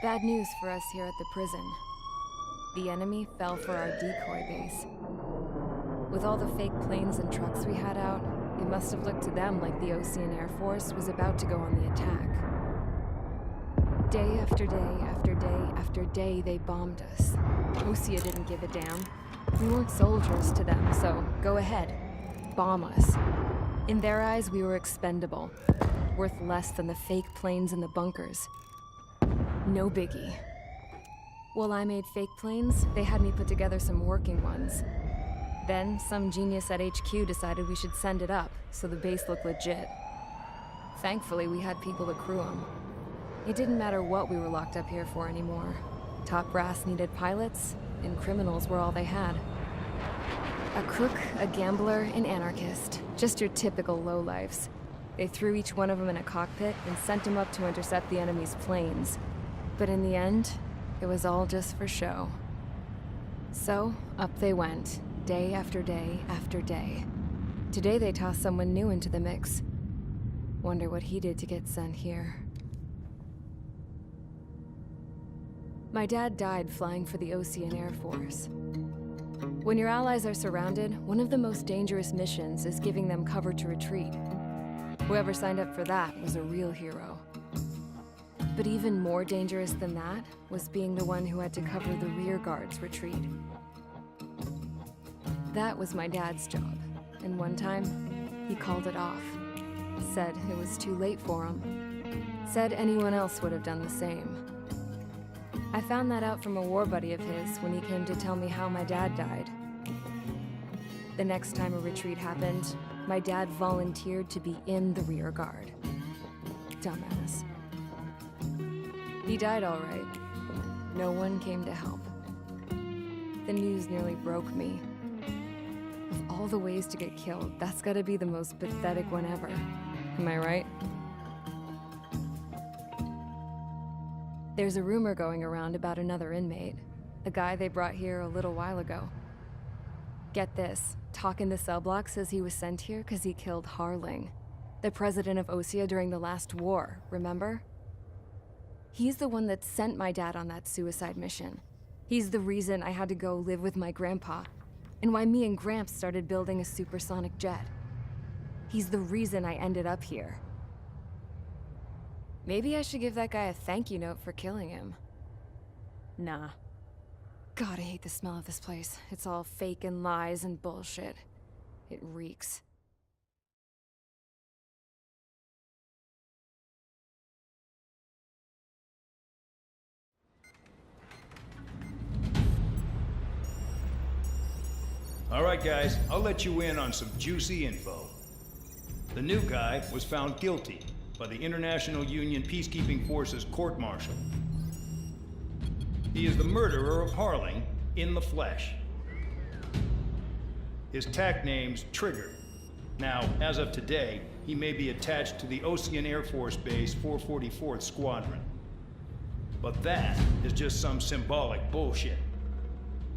Bad news for us here at the prison. The enemy fell for our decoy base. With all the fake planes and trucks we had out, it must have looked to them like the Ocean Air Force was about to go on the attack. Day after day after day after day, they bombed us. Osea didn't give a damn. We weren't soldiers to them, so go ahead. Bomb us. In their eyes, we were expendable. Worth less than the fake planes in the bunkers. No biggie. While I made fake planes, they had me put together some working ones. Then, some genius at HQ decided we should send it up, so the base looked legit. Thankfully, we had people to crew them. It didn't matter what we were locked up here for anymore. Top brass needed pilots, and criminals were all they had. A crook, a gambler, an anarchist. Just your typical lowlifes. They threw each one of them in a cockpit and sent them up to intercept the enemy's planes. But in the end, it was all just for show. So, up they went, day after day after day. Today they tossed someone new into the mix. Wonder what he did to get sent here. My dad died flying for the Ocean Air Force. When your allies are surrounded, one of the most dangerous missions is giving them cover to retreat. Whoever signed up for that was a real hero. But even more dangerous than that was being the one who had to cover the rear guard's retreat. That was my dad's job, and one time, he called it off. Said it was too late for him. Said anyone else would have done the same. I found that out from a war buddy of his when he came to tell me how my dad died. The next time a retreat happened, my dad volunteered to be in the rear guard. Dumbass. He died all right. No one came to help. The news nearly broke me. Of all the ways to get killed, that's gotta be the most pathetic one ever. Am I right? There's a rumor going around about another inmate. A guy they brought here a little while ago. Get this, Talk in the cell block says he was sent here because he killed Harling, the president of Osea during the last war, remember? He's the one that sent my dad on that suicide mission. He's the reason I had to go live with my grandpa, and why me and Gramps started building a supersonic jet. He's the reason I ended up here. Maybe I should give that guy a thank you note for killing him. Nah. God, I hate the smell of this place. It's all fake and lies and bullshit. It reeks. All right, guys, I'll let you in on some juicy info. The new guy was found guilty by the International Union Peacekeeping Forces court-martial. He is the murderer of Harling in the flesh. His TAC name's Trigger. Now, as of today, he may be attached to the Ocean Air Force Base 444th Squadron. But that is just some symbolic bullshit.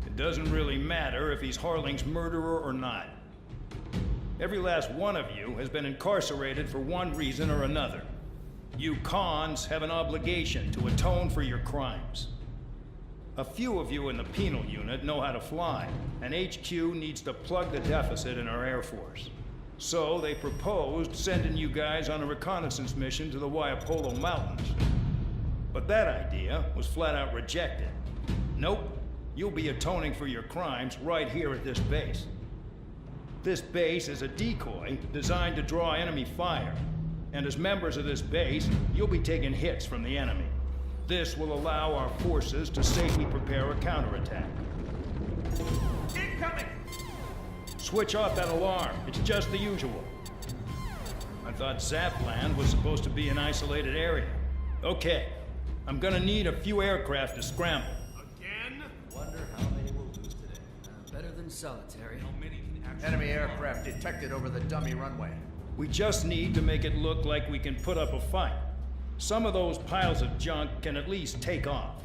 It doesn't really matter if he's Harling's murderer or not. Every last one of you has been incarcerated for one reason or another. You cons have an obligation to atone for your crimes. A few of you in the penal unit know how to fly, and HQ needs to plug the deficit in our Air Force. So they proposed sending you guys on a reconnaissance mission to the Waiapolo Mountains. But that idea was flat out rejected. Nope. You'll be atoning for your crimes right here at this base. This base is a decoy designed to draw enemy fire. And as members of this base, you'll be taking hits from the enemy. This will allow our forces to safely prepare a counterattack. Incoming! Switch off that alarm. It's just the usual. I thought Zapland was supposed to be an isolated area. Okay. I'm gonna need a few aircraft to scramble. Wonder how many we'll lose today. Better than solitary. How many can actually... Enemy aircraft detected over the dummy runway. We just need to make it look like we can put up a fight. Some of those piles of junk can at least take off.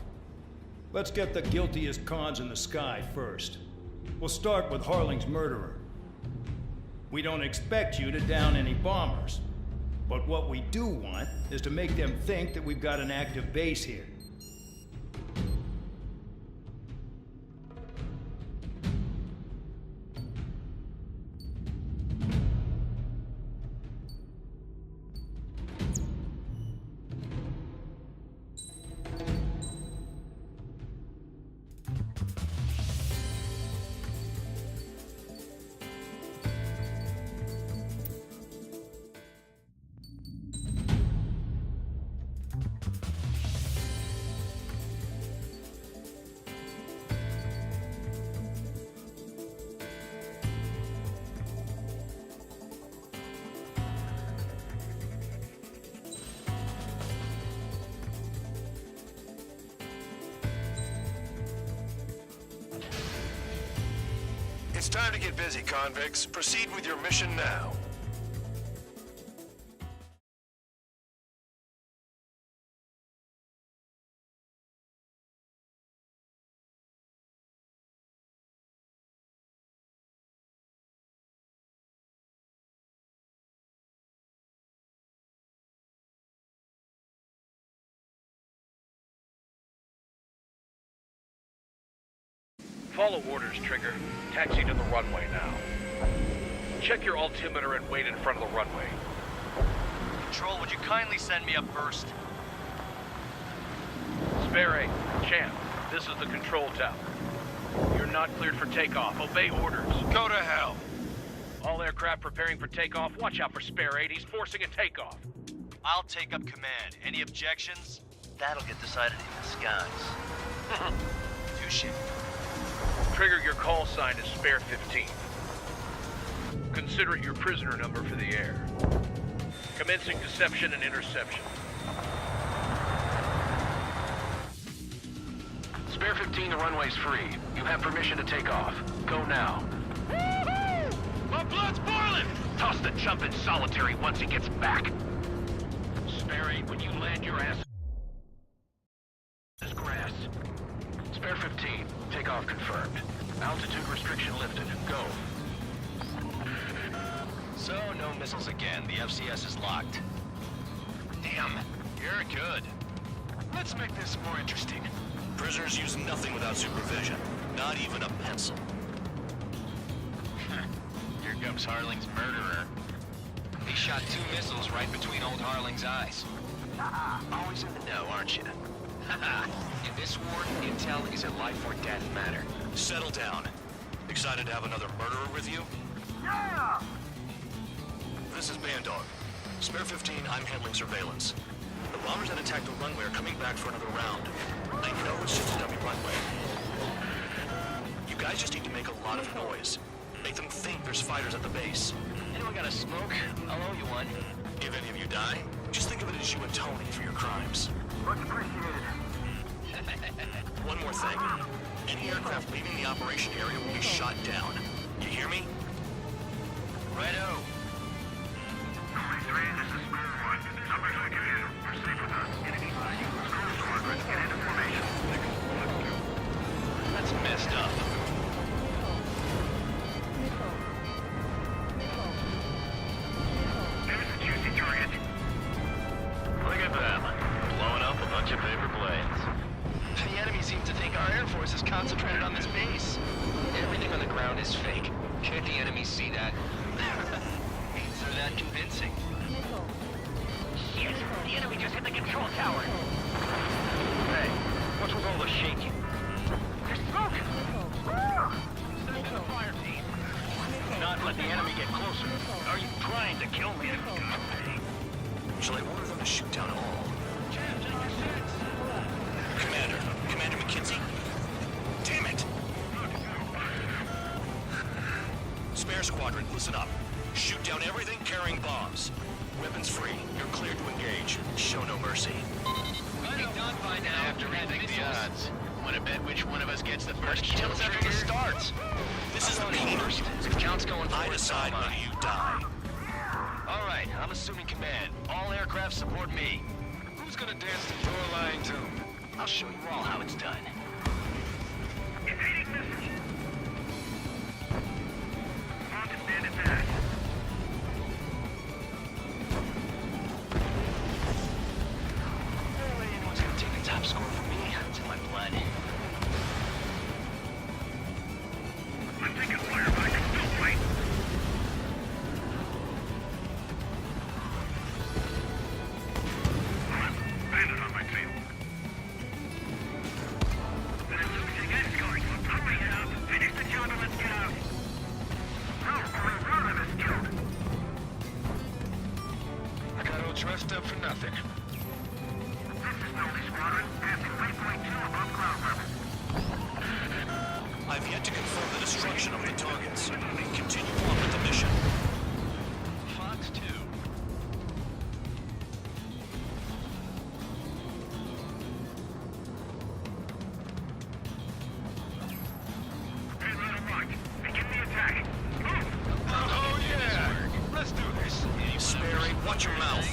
Let's get the guiltiest cons in the sky first. We'll start with Harling's murderer. We don't expect you to down any bombers. But what we do want is to make them think that we've got an active base here. It's time to get busy, convicts. Proceed with your mission now. Follow orders, Trigger. Taxi to the runway now. Check your altimeter and wait in front of the runway. Control, would you kindly send me up first? Spare 8, Champ, this is the control tower. You're not cleared for takeoff. Obey orders. Go to hell. All aircraft preparing for takeoff. Watch out for Spare 8. He's forcing a takeoff. I'll take up command. Any objections? That'll get decided in the skies. Touche. Trigger, your call sign is Spare 15. Consider it your prisoner number for the air. Commencing deception and interception. Spare 15, the runway's free. You have permission to take off. Go now. My blood's boiling! Toss the chump in solitary once he gets back. Spare 8, when you land your ass is grass. Spare 15, takeoff confirmed. Altitude restriction lifted. Go. So, no missiles again. The FCS is locked. Damn, you're good. Let's make this more interesting. Prisoners use nothing without supervision. Not even a pencil. Here comes Harling's murderer. He shot 2 missiles right between old Harling's eyes. Always in the know, aren't you? In this war, intel is a life or death matter. Settle down. Excited to have another murderer with you? Yeah! This is Bandog. Spare 15, I'm handling surveillance. The bombers that attacked the runway are coming back for another round. I know it's just a dummy runway. You guys just need to make a lot of noise. Make them think there's fighters at the base. Anyone got a smoke? I'll owe you one. If any of you die, just think of it as you atoning for your crimes. Much appreciated. One more thing. Any aircraft leaving the operation area will be shot down. You hear me? Righto. That's messed up. Look at them. Blowing up a bunch of paper planes. The enemy seems to think our Air Force is concentrated on this base. Everything on the ground is fake. Can't the enemy see that? Means they're that convincing. Shit! The enemy just hit the control tower! Hey, what's with all the shaking? There's smoke! Send in the fire team. Not let the enemy get closer. Are you trying to kill me? Shall I order them to shoot down all? Commander McKinsey? Damn it! Spare Squadron, listen up. Shoot down everything carrying bombs. Weapons free. You're cleared to engage. Show no mercy. Be done by now. I have to rethink the odds. Want to bet which one of us gets the first Tell kill us after trigger? this starts. This is the I'm beginning. first. If count's going I forward, decide so am when I. you die. All right, I'm assuming command. All aircraft support me. Who's gonna dance the door lying tomb? I'll show you all how it's done. I've yet to confirm the destruction of the targets. Continue on with the mission. Fox 2. Hey, Red Rock, begin the attack. Move! Oh yeah! Let's do this. Sperry, watch your mouth.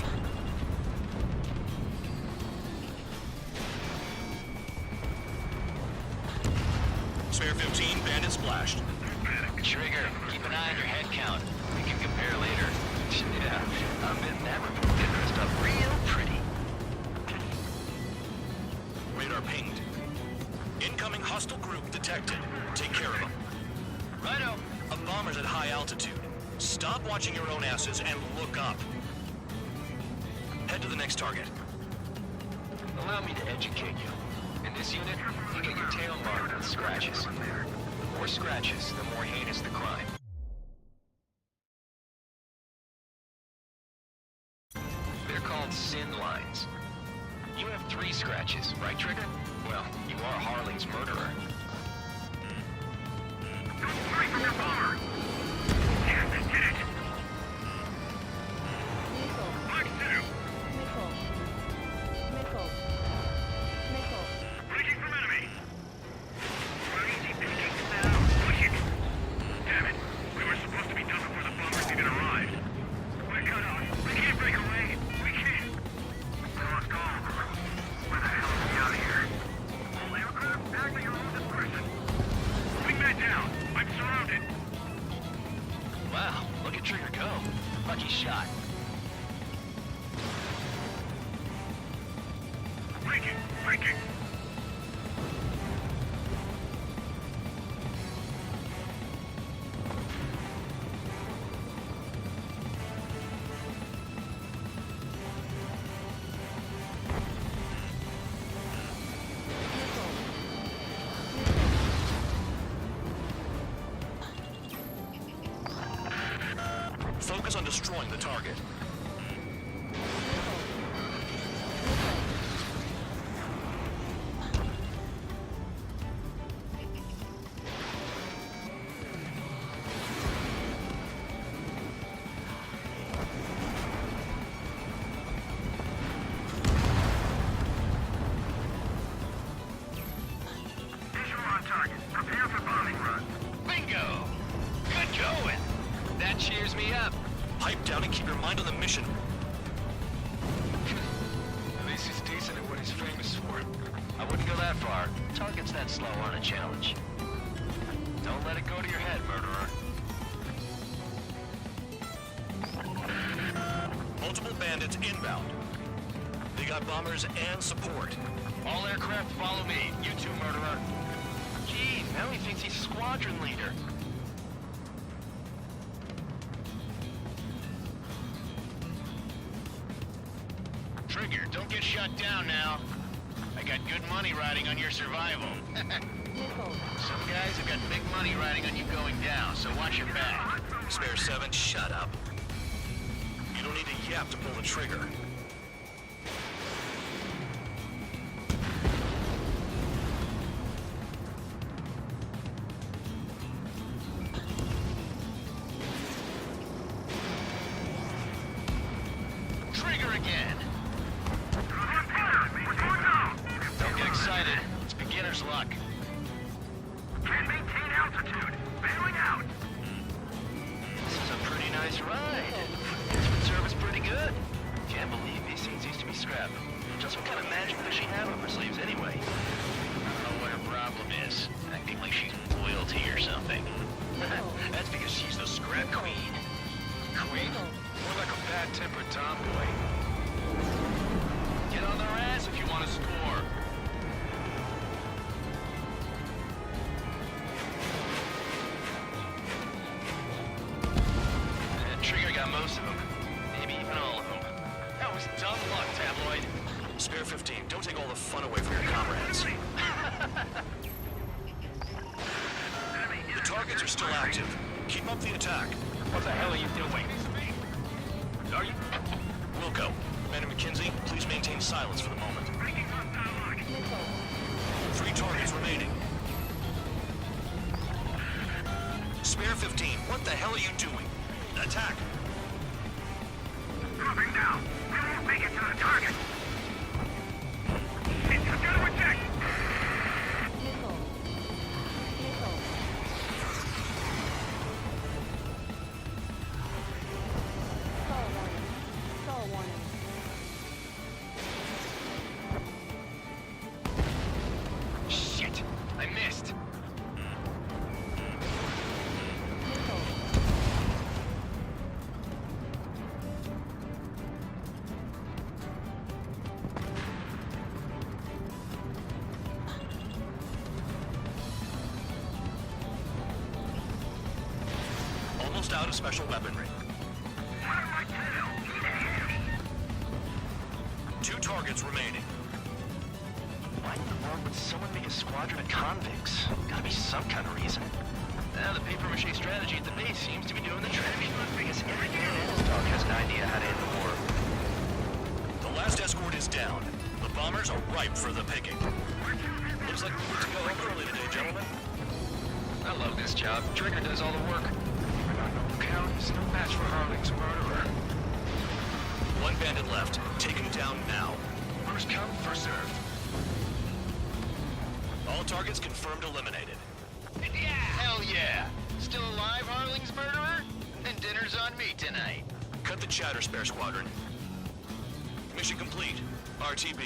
Spare 15, bandit splashed. Trigger, keep an eye on your head count. We can compare later. Yeah, I've been never get dressed up real pretty. Radar pinged. Incoming hostile group detected. Take care of them. Righto. A bomber's at high altitude. Stop watching your own asses and look up. Head to the next target. Allow me to educate you. In this unit, you get your tail marked with scratches. The more scratches, the more heinous the crime. They're called sin lines. You have 3 scratches, right, Trigger? Well, you are Harling's murderer. Don't hurry from your bomber! Yes, I did it! Fox 2! Breaking from enemy! We're easy pickings now. Push it! Damn it! We were supposed to be done before the bombers even arrived. We're cut off. We can't break away. We can't. So let's go. Where the hell are we out of here? All aircraft, back to your own discretion. Wingman down. I'm surrounded. Wow, look at Trigger go. Lucky shot. Breaking! Breaking! Focus on destroying the target. Visual on target. Prepare for bombing run. Bingo! Good going! That cheers me up. Pipe down and keep your mind on the mission. At least he's decent at what he's famous for. I wouldn't go that far. Targets that slow aren't a challenge. Don't let it go to your head, murderer. Multiple bandits inbound. They got bombers and support. All aircraft follow me. You too, murderer. Gee, now he thinks he's squadron leader. Trigger, don't get shut down now. I got good money riding on your survival. Some guys have got big money riding on you going down, so watch your back. Spare 7, shut up. You don't need to yap to pull the trigger. Trigger again. We're going down! Don't get excited. It's beginner's luck. Can't maintain altitude. Bailing out. This is a pretty nice ride. Instrument service pretty good. Can't believe these things used to be scrapped. Just what kind of magic does she have up her sleeves anyway? I don't know what her problem is. Acting like she's royalty or something. That's because she's the scrap queen. Queen? More like a bad-tempered tomboy. Get on their ass if you want to score. Trigger got most of them. Maybe even all of them. That was dumb luck, tabloid. Spare 15, don't take all the fun away from your comrades. The targets are still active. Keep up the attack. What the hell are you doing? Are you... Wilco, Commander McKenzie, please maintain silence for the moment. Breaking hostile lock. 3 targets remaining. Spare 15, what the hell are you doing? Attack! Dropping down. We won't make it to the target. It's gonna reject. Shit! I missed! Almost out of special weaponry. Two targets remaining. Why in the world would someone make a squadron of convicts? Gotta be some kind of reason. Now the papier-mâché strategy at the base seems to be doing the trick. Because every man and his dog has an idea how to end the war. The last escort is down. The bombers are ripe for the picking. Looks like we're good to go home early today, gentlemen. I love this job. Trigger does all the work. Count is no match for Harling's murderer. One bandit left. Take him down now. First come, first served. All targets confirmed eliminated. Yeah! Hell yeah! Still alive, Harling's murderer? Then dinner's on me tonight. Cut the chatter, Spare Squadron. Mission complete. RTB.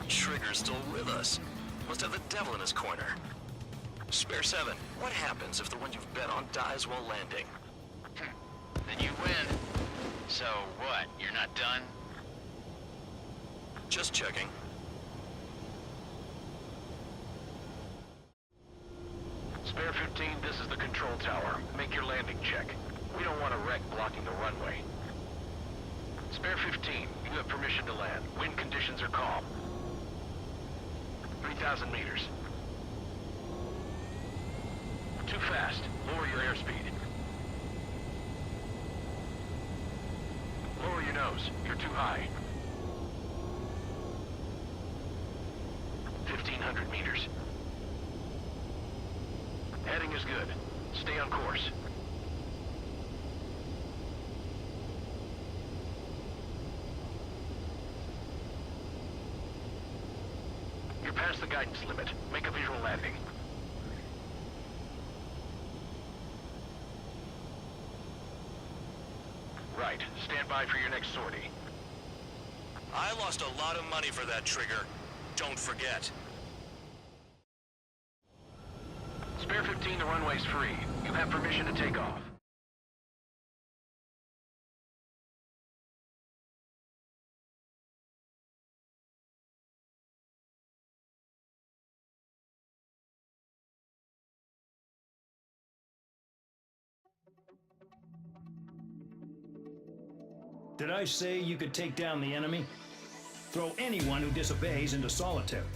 Trigger's still with us. Must have the devil in his corner. Spare 7, what happens if the one you've bet on dies while landing? Then you win. So what, you're not done? Just checking. Spare 15, this is the control tower. Make your landing check. We don't want a wreck blocking the runway. Spare 15, you have permission to land. Wind conditions are calm. 3,000 meters. Too fast. Lower your airspeed. Lower your nose. You're too high. 1,500 meters. Heading is good. Stay on course. You're past the guidance limit. Make a visual landing. Right. Stand by for your next sortie. I lost a lot of money for that trigger. Don't forget. Spare 15, the runway's free. You have permission to take off. Did I say you could take down the enemy? Throw anyone who disobeys into solitary.